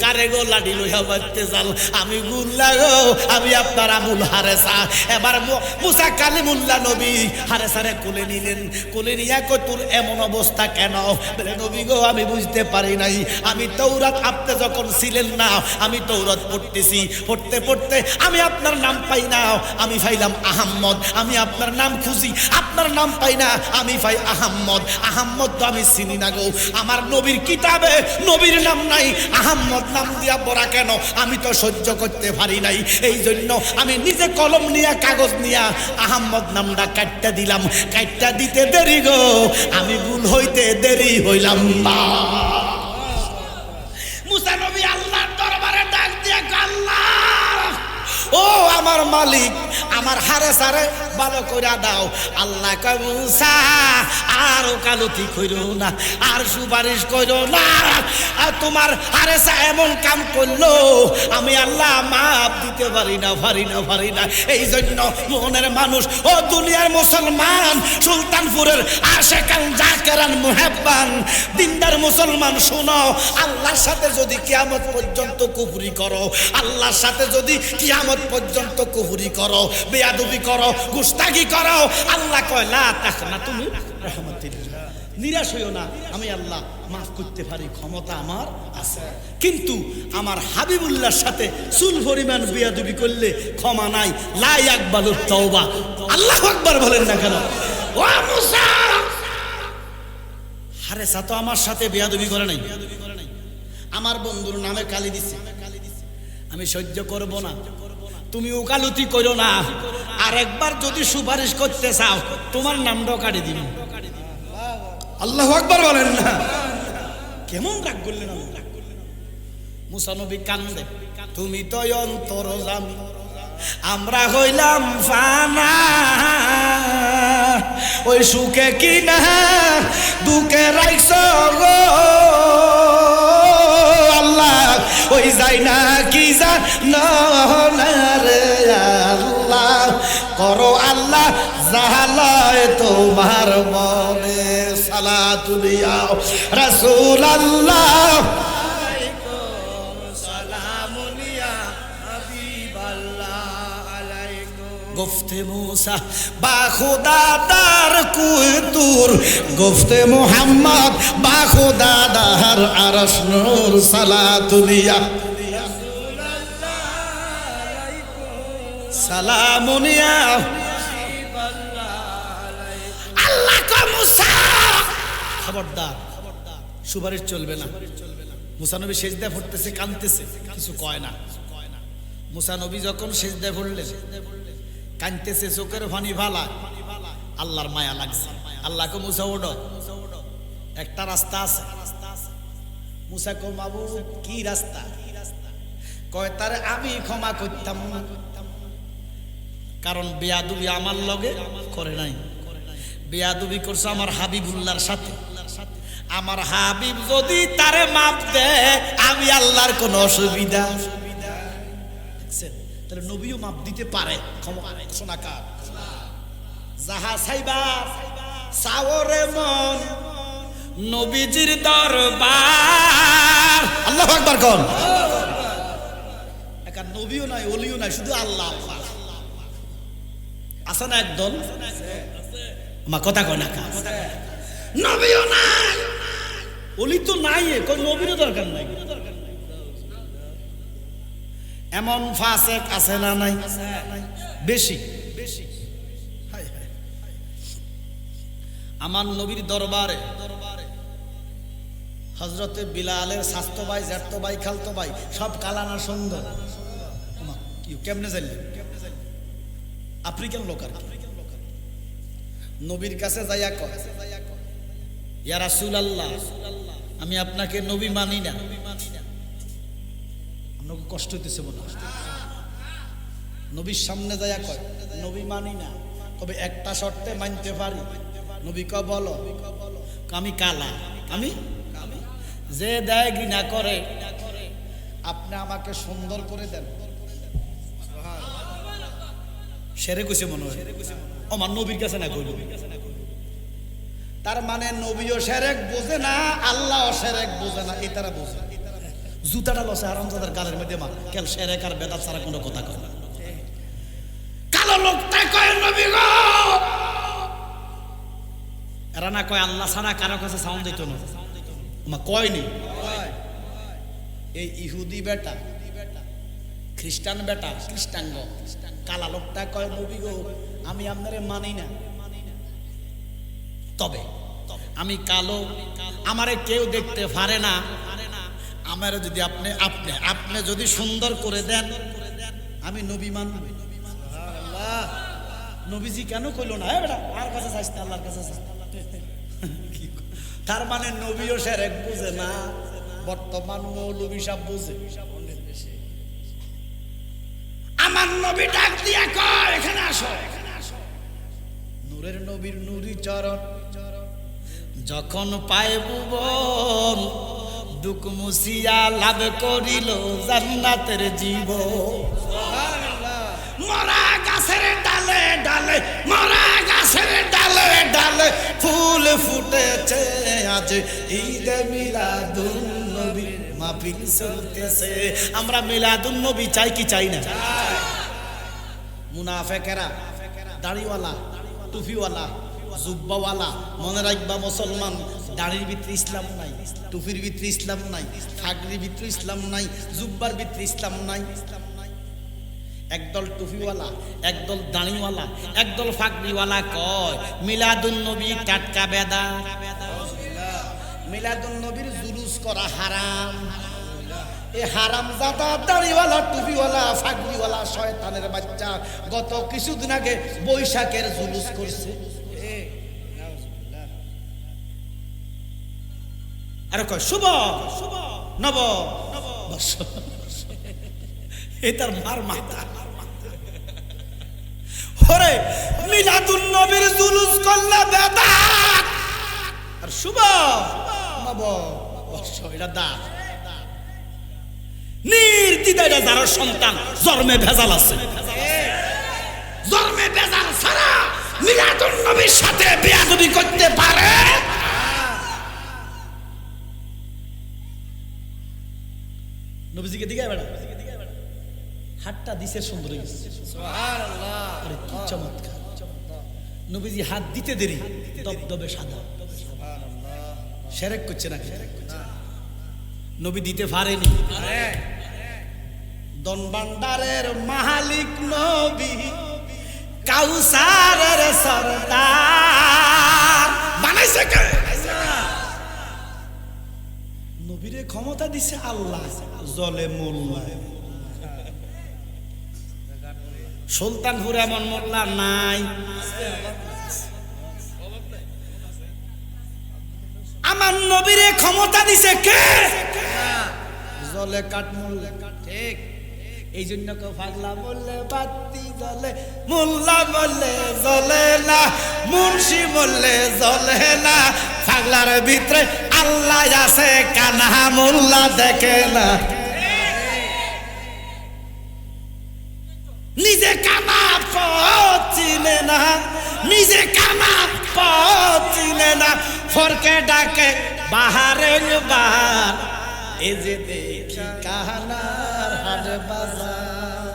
কারে গো লাঠি লইয়া বাজতে চাল? আমি গুল্লা গো, আমি আপনার আবুল হারেসা। এবার মুসা কালিমুল্লাহ নবী হারেসারে কোলে নিলেন। কোলে নিয়া কই তোর এমন অবস্থা কেন? বলে নবী গো আমি বুঝতে পারি নাই, আমি তৌরাত আপনি যখন ছিলেন না, আমি তৌরাত পড়তেছি, পড়তে পড়তে আমি আপনার নাম পাই না, আমি পাইলাম আহম্মদ। আমি আপনার নাম খুঁজি, আপনার নাম পাই না, আমি পাই আহম্মদ। আহম্মদ তো আমি চিনি না গো, আমার নবীর কিতাবে নবীর নাম নাই, আহম্মদ নাম দিয়া পড়া কেন? আমি তো সহ্য করতে পারি নাই, এই জন্য আমি নিজে কলম নিয়ে কাগজ নিয়ে আহম্মদ নামটা কাটটা দিলাম। কাটটা দিতে দেরি গো, আমি ভুল হইতে দেরি হইলাম না। মুসা নবী আল্লাহর দরবারে ডাক দিয়ে আল্লাহ, ও আমার মালিক, আমার হারেসারে ভালো করে দাও। আল্লাহ কয় মুসা আর ওকালতি কইরো না, আর সুপারিশ কইরো না, আর তোমার হারেসা এমন কাম করলো আমি আল্লাহ মাপ দিতে পারি না, পারি না, পারি না। এই জন্য মনের মানুষ, ও দুনিয়ার মুসলমান, সুলতানপুরের আশেকান জাকেরান মুহাব্বান দিনদার মুসলমান শুনো, আল্লাহর সাথে যদি কিয়ামত পর্যন্ত কুফরি করো, আল্লাহর সাথে যদি কিয়ামত পর্যন্ত কুফরি করো, বেয়াদবি করো, গুস্তাগি করো, আল্লাহ কয় লা তাখনা তুমি রাহমাতিল্লাহ, নিরাশ হইও না, আমি আল্লাহ মাফ করতে পারি, ক্ষমতা আমার আছে। কিন্তু আমার হাবিবুল্লাহর সাথে চুল পরিমাণ বেয়াদবি করলে ক্ষমা নাই, লা ইয়াকবালুত তাওবা। আল্লাহু আকবার বলেন না কেন? ও মুসা, হারেসা তো আমার সাথে বেয়াদবি করে নাই, আমার বন্ধুর নামে গালি দিছে, আমি সহ্য করব না, তুমি ওকালতি করো না, আর একবার যদি সুপারিশ করতে চাও তোমার নামটাও কাটি দিব। আল্লাহু আকবার বলেন না? কেমন রাগ করলেন? মুসা নবী কান্দে, তুমি তো অন্তরজামী, আমরা হইলাম ফানা, ওই সুখে কিনা দুঃখে রাইছ গো আল্লাহ, ওই যাই না কি রে আল্লাহ, করো আল্লাহ জাহালায় তোমার মনে, সালাতুল ইয়া রাসূলুল্লাহ, সালামুন ইয়া হাবিবাল্লাহ আলাইকুম। গুফতে মুসা বা খুদা দার কুতুর, গুফতে মুহাম্মদ বা খুদা দার আরশ নূর, সালাতুল ইয়া সালামুন ইয়া আল্লাহ কো মুসা, খবরদার সুপারিশ চলবে না। মুসা নবী সেজদায় পড়তেছে, কাঁদতেছে, কিছু কয় না। মুসা নবী যখন সেজদায় পড়লেন, কাঁদতেছে, চোখের পানি ভালা, আল্লাহর মায়া লাগছে। আল্লাহ কো মুসা ওঠো, একটা রাস্তা আছে। মুসা কো মাবুদ কি রাস্তা? কয় তারে আমি ক্ষমা করতাম না, কারণ বেয়াদবি আমার লগে করে নাই, বেয়াদবি করছে আমার হাবিবুল্লাহর সাথে। আমার হাবিব যদি তারে মাপ দেয়, আমি আল্লাহর কোন অসুবিধা। তাহলে নবীও মাপ দিতে পারে, ক্ষমা শোনাকার যাহা চাইবা চাওরে মন নবীজির দরবার। আল্লাহু আকবার কোন? একা নবীও নাই, ওলিও নাই, শুধু আল্লাহ। আছে না একদল? আমার কথা কয় না, নবীও নাই, ওলি তো নাই, কোন নবীরও দরকার নাই। এমন ফাসেক আছে না নাই? বেশি। আমার নবীর দরবারে হযরতে বিলালের স্বাস্থ্য ভাই, জ্যাঠতো ভাই, খালতো ভাই সব কালানা সুন্দর। কেমনে জানলেন? আফ্রিকান লোক আর নবীর কাছে যাইয়া কয়, ইয়া রাসূলুল্লাহ, আমি আপনাকে নবী মানি না। আপনাকে কষ্ট হইতেছে মনে হয়। নবীর সামনে যাইয়া কয়, নবী মানি না, তবে একটা শর্তে মানতে পারি। নবী কয়, বলো। আমি কালা, আমি যে দেয় ঘৃণা করে, আপনি আমাকে সুন্দর করে দেন। সেরে কইছে মনে হয়, আমার নবীর কাছে না কইল। তার মানে নবীও সেরেক বোঝে না, আল্লাহও সেরেক বোঝে না, এই তারা বোঝে। জুতাটা লসে হারামজাদার গালের মধ্যে মার, কেন সেরেক আর বেদাত ছাড়া কোনো কথা কয় না। কালো লোকটা কয়, নবী গো, এরা না কয় আল্লাহ ছাড়া কারো কাছে সাউন্ড দিত না। মা কয়নি, এই ইহুদি বেটা, খ্রিস্টান বেটা, খ্রিস্টাঙ্গ কালা লোকটা কয়, নবী গো, আমি আপনারে মানি না, তবে আমি কালো, আমারে কেউ দেখতে পারে না, আমার যদি আপনি আপনি আপনি যদি সুন্দর করে দেন, আমি নবী মানব। নবীজি কেন কইল না, হ্যাঁ বেটা আর কাছে চাইছ না, আল্লাহর কাছে চাইছ। তার মানে নবীও সেরেক বুঝে না, বর্তমান মৌলবী সব বুঝে। আমার নবী ডাক দিয়া কয়, এখানে আসো। নূরের নবীর নুরি চরণ যখন পায় ভুবন, দুঃখ মুছিয়া লাভ করিল জান্নাতের জীবন। মরা গাছের ডালে ডালে, মরা গাছের ডালে ডালে ফুল ফুটেছে, আজ ঈদে মিলাদুন নবীর মাহফিল চলতেছে। আমরা মিলাদুন নবী চাই কি চাই না? মুনাফেকেরা, দাড়িওয়ালা, টুপিওয়ালা, জুব্বাওয়ালা, মনে রাখবা মুসলমান, দাড়ির ভিতরে ইসলাম নাই, টুপির ভিতরে ইসলাম নাই, ফাগরির ভিতরে ইসলাম নাই, জুব্বার ভিতরে ইসলাম নাই। একদল টুপিওয়ালা, একদল দাড়িওয়ালা, একদল ফাগরিওয়ালা কয় মিলাদুন নবী টাটকা বেদা, মিলাদুন নবীর জুলুস করা হারাম। এই হারামজাদা দাড়িওয়ালা, টুপিওয়ালা, ফাগরিওয়ালা শয়তানের বাচ্চা গত কিছুদিন আগে বৈশাখের জুলুস করছে। আর কয় শুভ নব বর্ষ, এটার মার মাথা। ওরে মিলাদুন নবীর জুলুস করলে বেদাত, আর শুভ নব বর্ষ এটা দাঁত। নির্দ্বিধায় যার সন্তান জন্মে ভেজাল আছে, জন্মে ভেজাল ছাড়া মিলাদুন নবীর সাথে বেয়াদবি করতে পারে? নবীজিকে দিকে বেড়া হাতটা দিছে সুন্দর হয়ে গেছে, সুবহানাল্লাহ। আরে কি চমৎকার! নবীজি হাত দিতে দেরি দবদবে সাদা, সুবহানাল্লাহ। শিরক করছে না, নবী দিতে পারেনি। দন ভান্ডারের মালিক নবী, কাউসারের সরদার বানাইছে কে? নবীরে ক্ষমতা দিছে আল্লাহ, জলে মোল্লা। সুলতানপুর এমন মোল্লা নাই। আমার নবীরে ক্ষমতা দিছে কে? জলে কাঠ মোল্লা। ঠিক এই জন্য কেউ পাগলা বললে বাতি জ্বলে, মোল্লা বললে জ্বলে না, মুন্সি বললে জ্বলে না। পাগলার ভিতরে আল্লাহ আছে, কানা মোল্লা দেখে না। নিজে কানা পথ চিনে না, নিজে কানা পথ চিনে না, ফরকে ডাকে বাহারের বার। এই যে দেখি কানার হাট বাজার,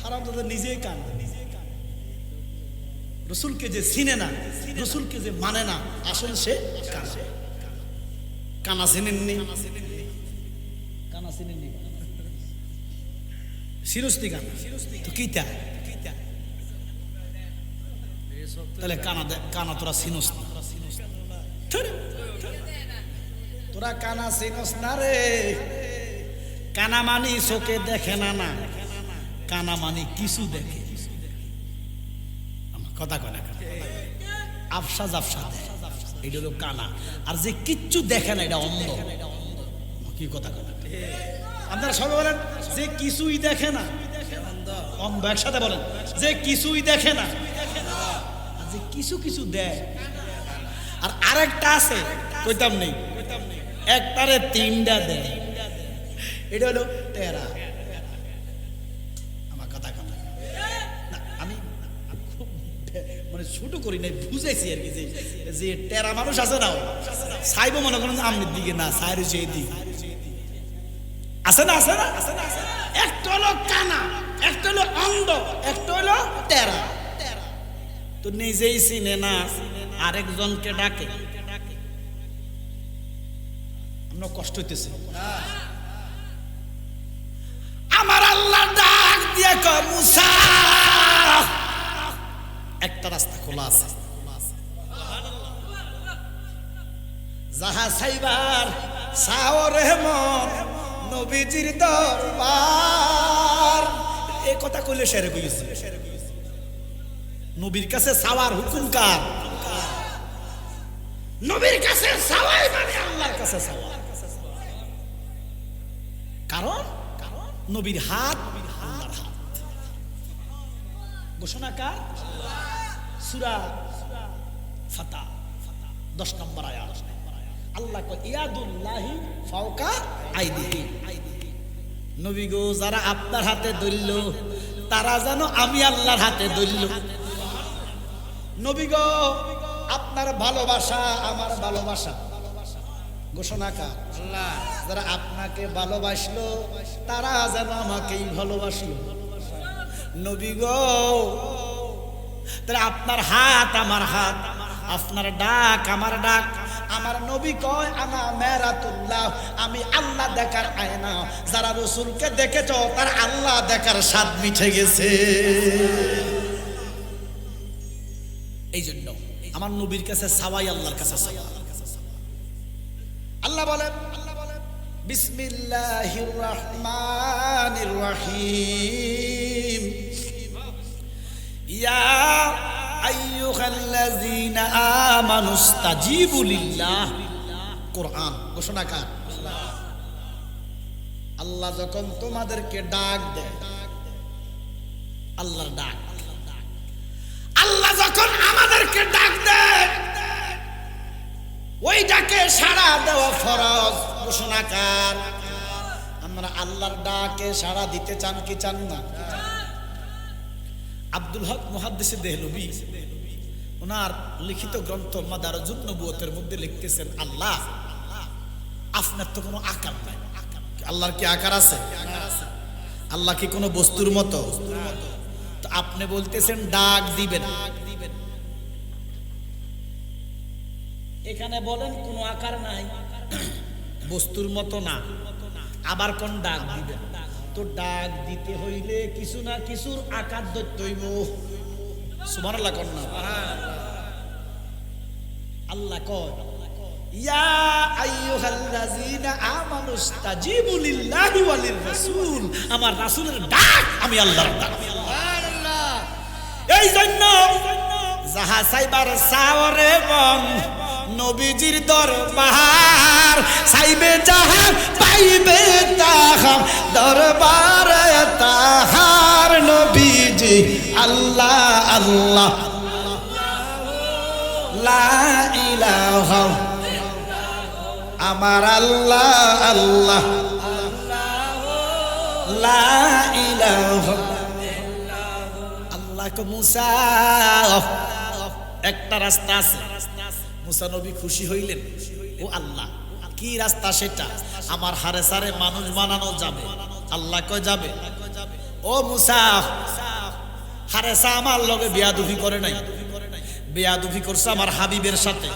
হারাম তো নিজেই কানা। রসুলকে যে চিনে না, রসুলকে যে মানে না, আসলে সে কানা। কানা চিনেননি, কানা চিনেননি, সিরস্তি কানা তো কিতা? তাহলে কানা কানা তোরা চিনস না, তোরা কানা চিনস না রে। কানা মানি চোখে দেখে না, না কানা মানি কিছু দেখে। কথা কয় না, আফসা জাফসা দেয়, এটা হলো কানা। আর যে কিচ্ছু দেখে না এটা অন্ধ। কি কথা কয় না? আপনারা সবাই বলেন যে কিছুই দেখে না অন্ধ। একসাথে বলেন যে কিছুই দেখে না, আর যে কিছু কিছু দেয়। আর আরেকটা আছে, কইতাম নেই, একটারে তিনটা দেয়, এটা হলো টেরা। আমার কথা কথা না, আমি খুব মানে ছোট করি নাই, বুঝাইছি আর কি। যে টেরা মানুষ আছে না, চাইব মনে করেন আমনের দিকে না, চাইর সেই দিকে আছে না, আছে না। একটা হলো কানা, একটা হলো অন্ধ, একটা হলো টেরা। তো নিজেই চিনে না, আরেকজনকে ডাকে। আমরা কষ্ট হইতেছে। আমার আল্লাহ ডাক দিয়ে কয় মুসা, একটা রাস্তা খোলা আছে, যাহা সাইবার সাও রহমান নবীজির দরবার। এই কথা কইলে সেরে কইছে, নবীর কাছে সাওয়ার হুকুম কার? নবীর কাছে সাওয়াই মানে আল্লাহর কাছে সাওয়া। কারণ নবীর হাত আল্লাহর হাত। ঘোষণা কার? সূরা ফাতা 10 নম্বর আয়াত। আল্লাহ কয় ইয়াদুল্লাহি ফাওকা আইদিহি। নবী গো, যারা আপনার হাতে ধরল তারা যেন আমি আল্লাহর হাতে ধরল। নবী গো, আপনার ভালোবাসা আমার ভালোবাসা। ঘোষণা কার? আল্লাহ। যারা আপনাকে ভালোবাসলো তারা যেন আমাকেই ভালোবাসলো। নবী গো, তাহলে আপনার হাত আমার হাত, আপনার ডাক আমার ডাক। আমার নবী কয় আনা মেরাতুল্লাহ, আমি আল্লাহ দেখার আয়না। যারা রাসূলকে দেখেছ তারা আল্লাহ দেখার স্বাদ মিঠে গেছে। এই জন্য আমার নবীর কাছে সবাই আল্লাহর কাছে সবাই। আল্লাহ বলেন বিসমিল্লাহির রহমানির রহিম, ইয়া আইয়ুহাল্লাযীনা আমানুস্তাজিবু লিল্লাহ। কোরআন ঘোষণা কার? আল্লাহ যখন তোমাদেরকে ডাক দেয়, আল্লাহর ডাক, আল্লাহ যখন আমাদেরকে ডাক দেয়, ওই ডাকে সাড়া দেওয়া ফরজ। ঘোষণা কার? আমরা আল্লাহর ডাকে সাড়া দিতে চান কি চান না? আব্দুল হক মুহাদ্দিসে দেহলভী ওনার লিখিত গ্রন্থ মাদারুন নবুয়তের মধ্যে লিখতেছেন, আল্লাহ আপনার তো কোনো আকার নাই। আল্লাহর কি আকার আছে? আল্লাহ কি কোনো বস্তুর মতো? তো আপনি বলতেছেন ডাক দিবেন, এখানে বলেন কোনো আকার নাই, বস্তুর মতো না, আবার কোন ডাক দিবেন? তো ডাক দিতে হইলে কিছু না কিছুর আকার ধরতে হইব। সুবহানাল্লাহ কোন না? আল্লাহ কয় ইয়া আইয়ুহাল্লাযীনা আমানুস্তাজিবু লিল্লাহি ওয়া লির-রাসূল। আমার রাসূলের ডাক আমি আল্লাহর ডাক। সুবহানাল্লাহ। এই জন্য যাহা চাইবার চাওরে বং নবীজির দরবার, চাইবে যাহা পাইবে তাহা দরবারে তাহার। নবীজি আল্লাহ আল্লাহ লা ইলাহা, আমার আল্লাহ আল্লাহ লা ইলাহা। আল্লাহ কো মুসা, একটা রাস্তা আছে। মুসা নবী খুশি হইলেন, ও আল্লাহ কি রাস্তা সেটা? আমার হারে সারে মানুষ বানানো যাবে? আল্লাহ কয় যাবে। ও মুসা, হারেসা আমার লগে বেয়াদবি করে নাই, বেয়াদবি করছে আমার হাবিবের সাথে।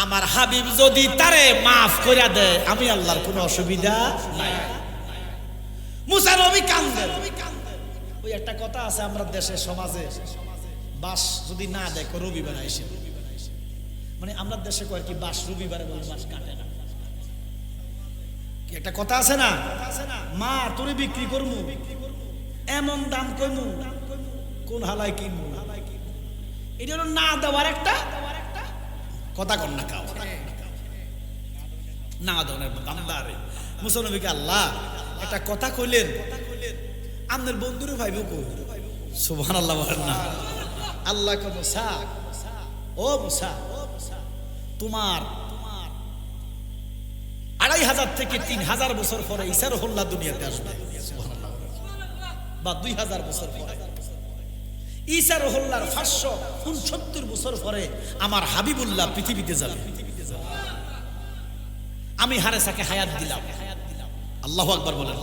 আমার হাবিব যদি তারে মাফ করে দেয় আমি আল্লাহর কোনো অসুবিধা নাই। মুসা নবী কান্দে। ওই একটা কথা আছে আমরা দেশে সমাজে, বাস যদি না দেখো রবিবার আইসে, মানে আমরা দেশে কয় কি বাস রবিবারে বলে বাস কাটে না। কি একটা কথা আছে না, মা তোরে বিক্রি করমু, এমন দাম কইমু, কোন হালাই কিনবো। এটা হলো না দেওয়ার একটা কথা কন না কাও না দেওয়ার বান্দারে মুসলমানকে আল্লাহ একটা কথা কইলেন আপনার বন্ধুরে ভাইব কই সুবহানাল্লাহ বলেন না আল্লাহ কে মুসা ও মুসা তোমার 2500 থেকে 3000 বছর পরে ঈসা রুহুল্লাহ দুনিয়াতে আসবে সুবহানাল্লাহ বা 2000 বছর পরে ঈসা রুহুল্লাহর 569 বছর পরে আমার হাবিবুল্লাহ পৃথিবীতে যাবে আমি হারেসাকে হায়াত দিলাম আল্লাহু আকবার বলেন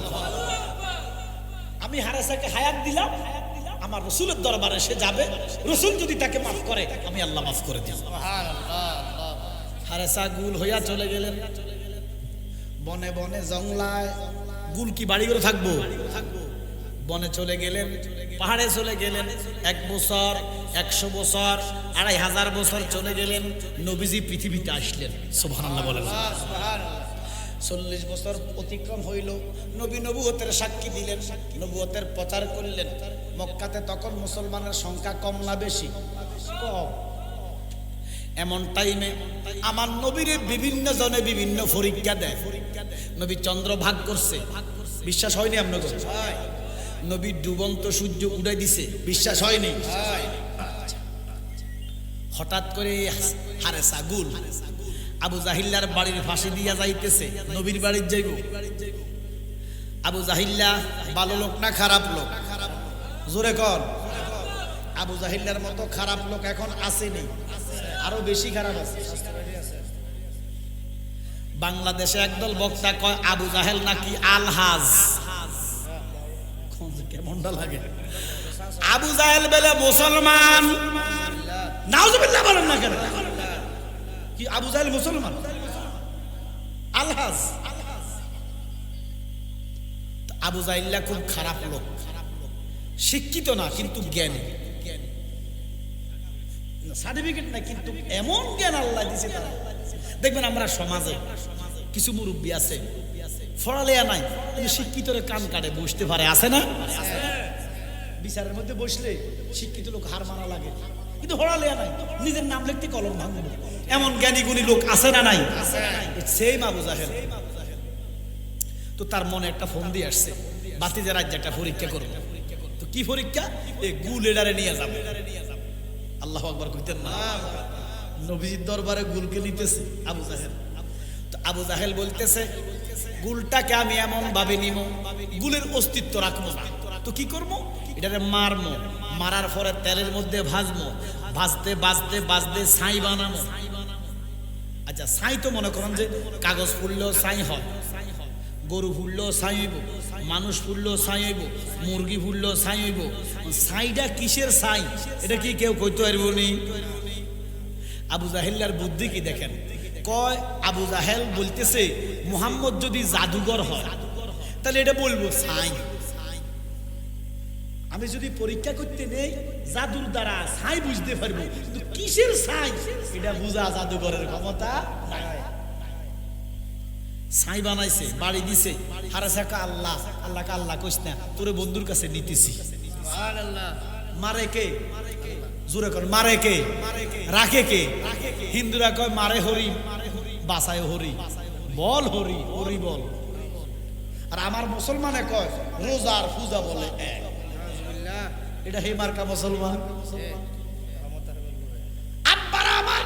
আমি হারেসাকে হায়াত দিলাম আমার রাসূলের দরবারে সে যাবে রাসূল যদি তাকে maaf করে আমি আল্লাহ maaf করে দিই সুবহানাল্লাহ হারেসা গুল হইয়া চলে গেলেন বনে বনে জঙ্গলায় গুল কি বাড়ি করে থাকবো বনে চলে গেলেন পাহাড়ে চলে গেলেন 1 বছর 100 বছর 2500 বছর চলে গেলেন নবীজি পৃথিবীতে আসলেন সুবহানাল্লাহ বলেন সুবহানাল্লাহ 40 বছর অতিক্রম হইল নবী নবুয়তের সাক্ষী দিলেন নবুয়তের প্রচার করলেন মক্কাতে তখন মুসলমানের সংখ্যা কম না বেশি কম এমন টাইমে আমার নবীরে বিভিন্ন জনে বিভিন্ন পরীক্ষা দেয় নবী চন্দ্র ভাগ করছে বিশ্বাস হয়নি আপনাদের নবী ডুবন্ত সূর্য উড়াই দিছে বিশ্বাস হয়নি হঠাৎ করে হারেসা গুল আবু জাহিল্লার বাড়ির ফাঁসি দিয়া যাইতেছে নবীর বাড়ির যাইব আবু জাহিল্লা ভালো লোক না খারাপ লোক জোরে কর আবু জাহিল্লার মতো খারাপ লোক এখন আসেনি আরো বেশি খারাপ আছে বাংলাদেশে একদল বক্তা কয় আবু জাহেল নাকি আলহাজ কেমনটা লাগে আবু জাহেল বলে মুসলমান নাউজুবিল্লাহ বলেন না কেন কি আবু জাহেল মুসলমান আলহাজ আবু জাহিল্লা খুব খারাপ লোক শিক্ষিত না কিন্তু জ্ঞানী সার্টিফিকেট না কিন্তু এমন জ্ঞান আল্লাহ দিয়েছে তারা দেখবেন আমরা সমাজে কিছু মুরব্বী আছে পড়ালেখা নাই কিন্তু শিক্ষিতরে কান কাটে বসতে পারে আছে না বিচারের মধ্যে বসলে শিক্ষিত লোক হার মানা লাগে কিন্তু পড়ালেখা নাই নিজের নাম লিখতে কলম ভাঙবে এমন জ্ঞানী গুণী লোক আছে না নাই সেম আবু জাহেল তো তার মনে একটা ফোন দিয়ে আসছে বাতিজা রাজ্যে একটা পরীক্ষা করবে তো কি পরীক্ষা এই গুল এডারে নিয়ে যাবে আল্লাহু আকবার কইতেন না নবীর দরবারে গুলকে নিতেছে আবু জাহেল তো আবু জাহেল বলতেছে গুলটাকে আমি এমন ভাবে নিব গুলের অস্তিত্ব রাখবো না তো কি করব এটারে মারমো মারার পরে তেলের মধ্যে ভাজবো ভাজতে বাজতে বাজতে ছাই বানাবো আচ্ছা ছাই তো মনে করেন যে কাগজ ফুললেও ছাই হয় গরু ফুললেও ছাই হইব মানুষ ফুললেও ছাই হইব মুরগি ফুললেও ছাই হইব ছাইটা কিসের ছাই এটা কি কেউ কইতে পারবো নি আবু জাহেল্লার বুদ্ধি কি দেখেন কয় আবু জাহেল বলতেছে মুহাম্মদ যদি জাদুঘর হয় তাহলে এটা বলবো ছাই আমি যদি পরীক্ষা করতে নেই জাদুর দ্বারা ছাই বুঝতে পারবো কিন্তু কিসের ছাই এটা বুঝা জাদুঘরের ক্ষমতা নাই ছাই বানাইছে বাড়ি দিছে হারাসাকা আল্লাহ আল্লাহকে আল্লাহ কইস না তোরে বন্ধুর কাছে নিতেছি সুবহানাল্লাহ মারে কে জোরে কর মারে কে রাখে কে হিন্দুরা কয় মারে হরি বাসায় হরি বল হরি হরি বল আর আমার মুসলমানে কয় রোজার পূজা বলে এক এটা হে মার্কা মুসলমান আব্বারা আমার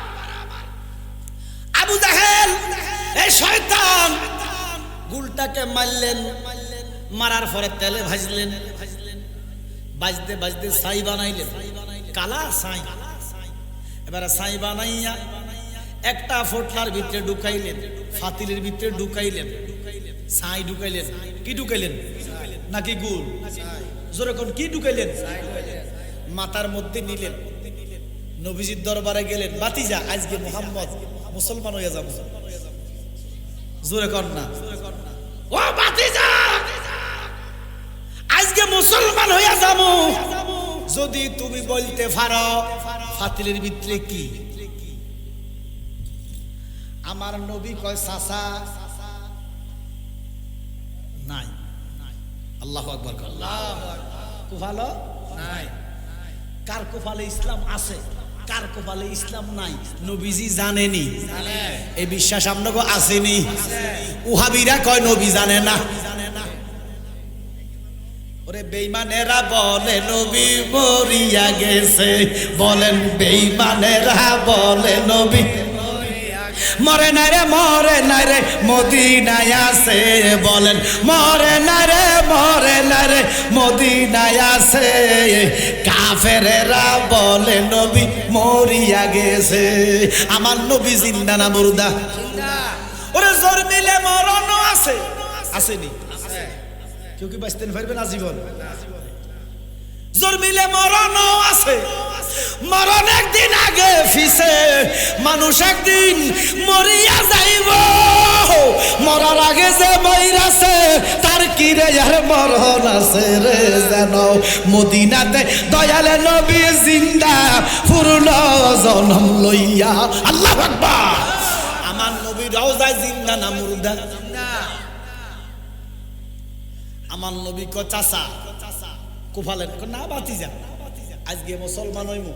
আবু জাহেল এই শয়তান গুলটাকে মারলেন মারার পরে তেলে ভাজলেন বাজতে বাজতে ছাই বানাইলেন কালা ছাই এবারে ছাই বানাইয়া একটা ফোটলার ভিতরে ঢুকাইলেন ফাতিলের ভিতরে ঢুকাইলেন ছাই ঢুকাইলেন কি ঢুকাইলেন নাকি গুল জোরে কোন কি ঢুকাইলেন মাথার মধ্যে নিলেন নবীজির দরবারে গেলেন বাতিজা আজকে মুহাম্মদ মুসলমান হয়ে যাব জোরে কর না ও বাতিজা আজকে মুসলমান হয়ে যাব যদি তুমি বলতে পারো ফাতিলের ভিতরে কি আমার নবী কয় সাসা নাই আল্লাহু আকবার আল্লাহু আকবার কুফালো নাই কার কুফালে ইসলাম আছে কার কপালে ইসলাম নাই নবীজি জানেনি এই বিশ্বাস আপনাকে আসেনি ওহাবিরা কয় নবী জানে না ওরে বেঈমানেরা বলে নবী মরিয়া গেছে বলেন বেঈমানেরা বলে নবী মরে নাই রে মদিনায় আছে বলেন মরে নাই রে মদিনায় আছে কাফেরেরা বলে নবী মরিয়া গেছে আমার নবী জিন্দা না মুর্দা ওরে জোর মিলে মরণও আছে আসেনি কেউ কি বাঁচতেন পারবেন আজীবন জোর মিলে মরণও আছে মরণ একদিন আগে ফিসে মানুষ একদিন মরিয়া যাইব মরার আগে যে মইরাছে তার কি রে আর মরণ আছে রে জানো মদিনাতে দয়ালে নবী জিন্দা পূর্ণ জন্ম লইয়া আল্লাহু আকবার আমার নবী রওজায় জিন্দা না মুর্দা আমার নবী কো চাচা কুফালেন না বাতিজা আজকে মুসলমান হইব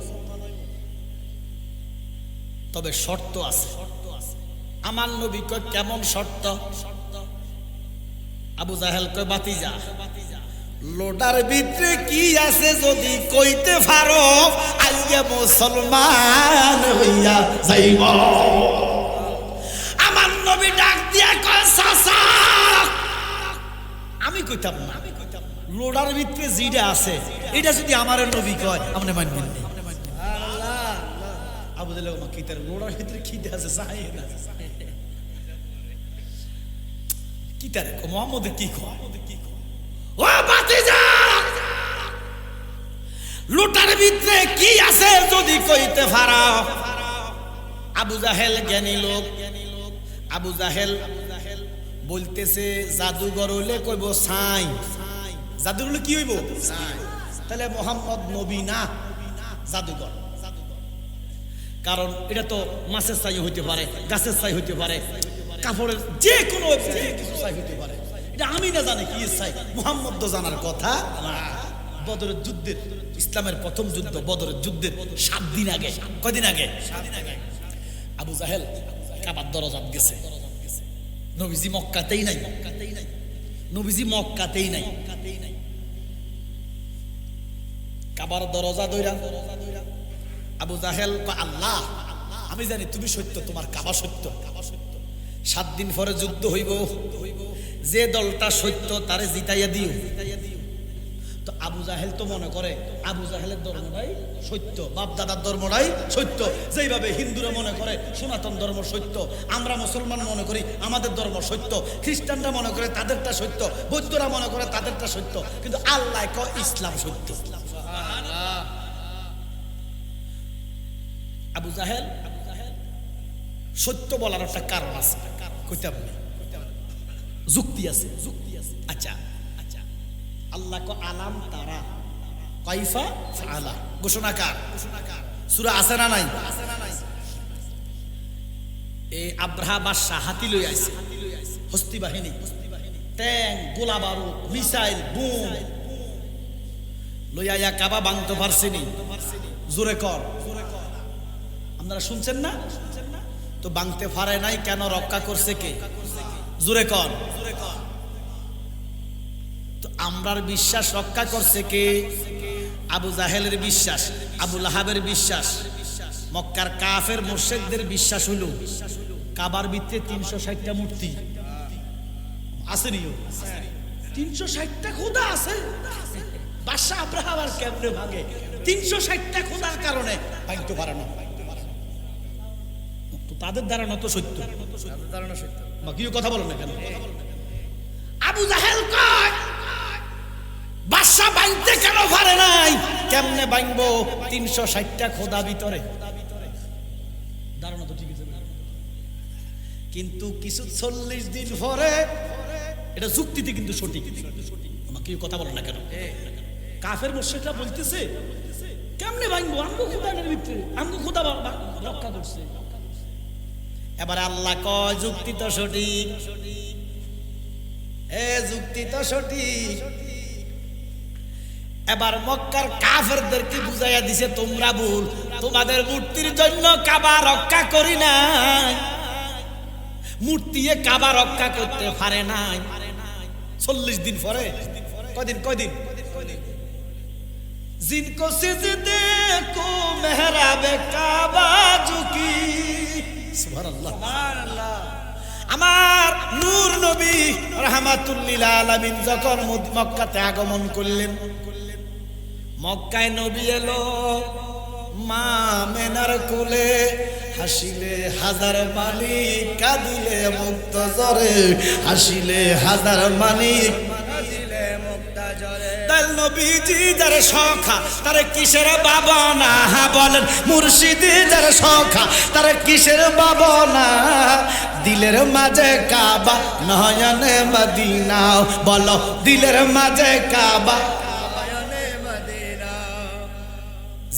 তবে শর্ত আছে আমার নবী কয় কেমন শর্ত আবু জাহেল কয় বাতিজা লোডার ভিতরে কি আছে যদি কইতে পারো আজকে মুসলমান হইয়া যাইব আমার নবী ডাক দিয়া কয় চাচা আমি কইতাম না লোডার ভিতরে জিডা আছে এটা যদি আমার নবী কয় আপনি মানবেন না আবু জাহেল কি তার লোডার ভিতরে কি আছে চাই না কি তার মুহাম্মদ কি কয় ও বাতিজা লোটার ভিতরে কি আছে যদি কইতে পারো আবু জাহেল জ্ঞানী লোক আবু জাহেল বলতেছে জাদুঘর হইলে কইব সাই জাদুঘর হইলে কি হইব তাহলে মুহাম্মদ নবী না জাদুঘর কারণ এটা তো মাছের ছাই হইতে পারে গাছের ছাই হইতে পারে কাপড়ের যে কোনো কিছু ছাই হইতে পারে এটা আমি না জানি কি ছাই মুহাম্মদ তো জানার কথা বদরের যুদ্ধের ইসলামের প্রথম যুদ্ধ বদরের যুদ্ধের 7 দিন আগে কয়দিন আগে আবু জাহেল কাবার দরজাত গেছে নবীজি মক্কাতেই নাই নবীজি মক্কাতেই নাই কাবার দরজা দইরা আবু জাহেল আল্লাহ আমি জানি তুমি সত্য তোমার কাবা সত্য 7 দিন পরে যুদ্ধ হইব যে দলটা সত্য তারে জিতাইয়া দিও তো আবু জাহেল তো মনে করে আবু জাহেলের ধর্মটাই সত্য বাপ দাদার ধর্মটাই সত্য যেইভাবে হিন্দুরা মনে করে সনাতন ধর্ম সত্য আমরা মুসলমান মনে করি আমাদের ধর্ম সত্য খ্রিস্টানরা মনে করে তাদেরটা সত্য বৌদ্ধরা মনে করে তাদেরটা সত্য কিন্তু আল্লাহ কয় ইসলাম সত্য আবু জাহেল সত্য বলার একটা কারণ আছে কইতে হবে যুক্তি আছে আচ্ছা আল্লাহ কো আলাম তারা কাইফা ফাআলা ঘোষণাকার সূরা আছে না নাই এই আব্রাহা বাদশা হাতি লই আইছে হস্তি বাহিনী ট্যাঙ্ক গোলা বারুদ মিসাইল বুম লই আইয়া কাবা ভাঙতে পারছেনি জোরে কর আপনারা শুনছেন না তো ভাঙতে পারে নাই কেন রক্ষা করছে কে জোরে কর তো আমরার বিশ্বাস রক্ষা করছে কে আবু জাহেলের বিশ্বাস আবু লাহাবের বিশ্বাস মক্কার কাফের মুশরিকদের বিশ্বাস হলো কাবার ভিতরে 360টা মূর্তি আছে নিও 360টা খোদা আছে বাদশা আব্রাহা আর কেমনে ভাগে 360টা খোদার কারণে ভাঙতে পারে না তো তাদের ধারণা তো সত্য তাদের ধারণা সত্য বাকিও কথা বলেন না কেন আবু জাহেল কয় বাদশা ভাঙতে কেন পারে নাই কেমনে ভাঙবো 360টা খোদা ভিতরে ধারণা তো ঠিক আছে কিন্তু কিছু 40 দিন পরে এটা যুক্তিতে কিন্তু সঠিক আমাকে কথা বলেন না কেন কাফের মুশরিকরা বলতেছে কেমনে ভাঙবো আমগো খোদার ভিতরে আমগো খোদা রক্ষা করছে এবারে আল্লাহ কয় যুক্তি তো সঠিক যুক্তি তো সঠিক এবার মক্কার কাফেরদেরকে বুঝাইয়া দিছে তোমরা ভুল তোমাদের মূর্তির জন্য কাবা রক্ষা করি নাই, মূর্তি কাবা রক্ষা করতে পারে নাই। 40 দিন পরে কয়দিন जिनको सिजदे को मेहराबे काबा झुकी, सुबहानाल्लाह सुबहानाल्लाह। আমার নূর নবী রাহমাতুল লিল আলামিন যখন মক্কাতে আগমন করলেন, মক্কায় নবী এলো, মা মেনার কোলে হাসিলে হাজার মালিক, কাঁদিলে মুক্ত জরে, হাসিলে হাজার মালিক, নবীজি যার সখা তার কিসের বাবা না, বলেন মুর্শিদি যার সখা তার কিসের বাবা না, দিলের মাঝে কাবা নয়নে মদিনা, বলো দিলের মাঝে কাবা নয়নে মদিনা।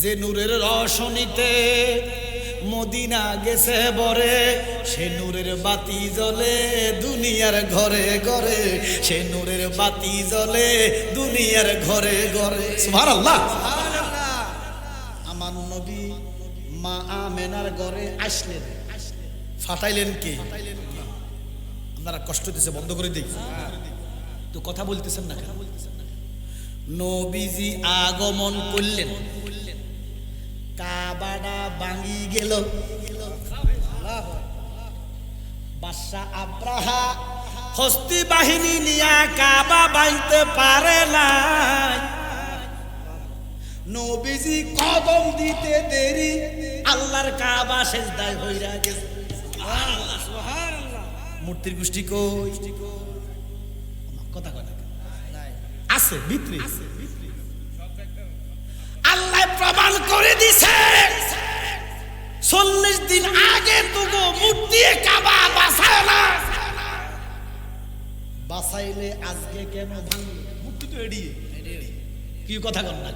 যে নূরের রোশনীতে মদিনা গেছে বরে, সে নূরের বাতি জ্বলে দুনিয়ার ঘরে ঘরে, সে নূরের বাতি জ্বলে দুনিয়ার ঘরে ঘরে, সুবহানাল্লাহ। আমার নবী মা আমেনার ঘরে আসলেন, ফাটাইলেন কে? আপনারা কষ্ট দিতে বন্ধ করে দিই তো, কথা বলতেছেন না কেন? নবীজি আগমন করলেন, কাবাটা ভাঙি গেল, বাদশা আব্রাহা হস্তি বাহিনী নিয়ে কাবা ভাঙতে পারে না। নবীজি কদম দিতে দেরি, আল্লাহর কাবা সেজদায় হইরা গেছে। সুবহানাল্লাহ সুবহানাল্লাহ। মূর্তির গোষ্ঠী কই? কথা কথা আছে ভিতরে, আল্লাহ প্রমাণ করে দিছে 40 দিন আগে তুগো মূর্তি কাবা বাঁচায় না, বাঁচাইলে আজকে কেন ভাঙলো? মূর্তি তো এড়িয়ে কি কথা কর না।